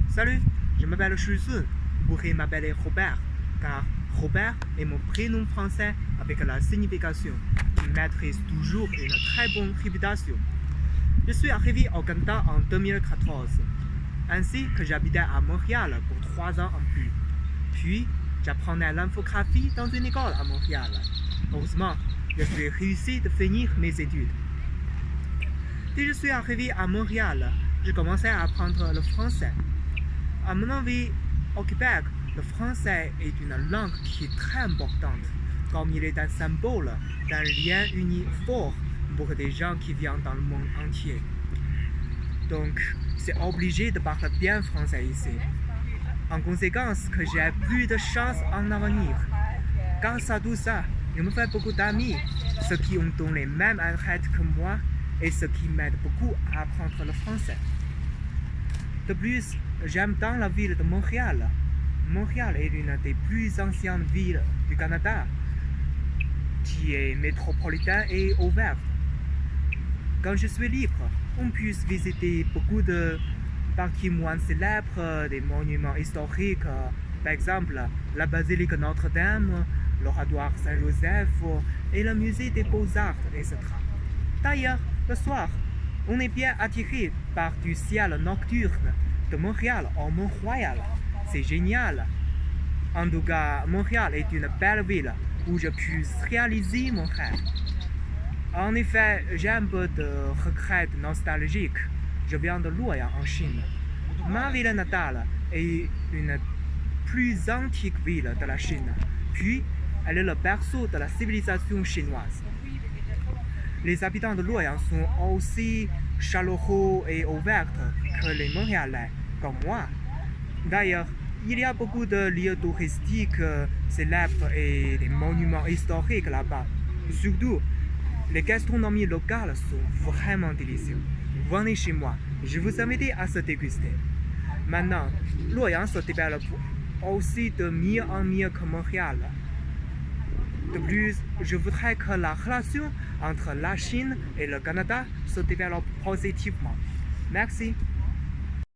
Salut, je m'appelle Shuzun. Vous pourrez m'appeler Robert, car Robert est mon prénom français avec la signification qui maîtrise toujours une très bonne réputation. Je suis arrivé au Canada en 2014, ainsi que j'habitais à Montréal pour 3 ans en plus. Puis, j'apprenais l'infographie dans une école à Montréal. Heureusement, je suis réussi de finir mes études. Dès que je suis arrivé à Montréal, je commençais à apprendre le français. À mon avis, au Québec, le français est une langue qui est très importante, comme il est un symbole d'un lien uni fort pour des gens qui viennent dans le monde entier. Donc, c'est obligé de parler bien français ici. En conséquence, que j'ai plus de chance en avenir. Grâce à tout ça, je me fais beaucoup d'amis, ceux qui ont les mêmes intérêts que moi et ce qui m'aide beaucoup à apprendre le français. De plus, j'aime tant la ville de Montréal. Montréal est une des plus anciennes villes du Canada, qui est métropolitaine et ouverte. Quand je suis libre, on peut visiter beaucoup de patrimoines célèbres, des monuments historiques, par exemple la basilique Notre-Dame, l'oratoire Saint-Joseph et le musée des Beaux-Arts, etc. D'ailleurs, le soir, on est bien attiré par du ciel nocturne de Montréal au Mont-Royal. C'est génial. En tout cas, Montréal est une belle ville où je puisse réaliser mon rêve. En effet, j'ai un peu de regret nostalgique. Je viens de Luoyang en Chine. Ma ville natale est une plus antique ville de la Chine. Puis, elle est le berceau de la civilisation chinoise. Les habitants de Luoyang sont aussi chaleureux et ouverts que les Montréalais, comme moi. D'ailleurs, il y a beaucoup de lieux touristiques célèbres et des monuments historiques là-bas. Surtout, les gastronomies locales sont vraiment délicieuses. Venez chez moi, je vous invite à se déguster. Maintenant, Luoyang se développe aussi de mieux en mieux que Montréal. De plus, je voudrais que la relation entre la Chine et le Canada se développe positivement. Merci.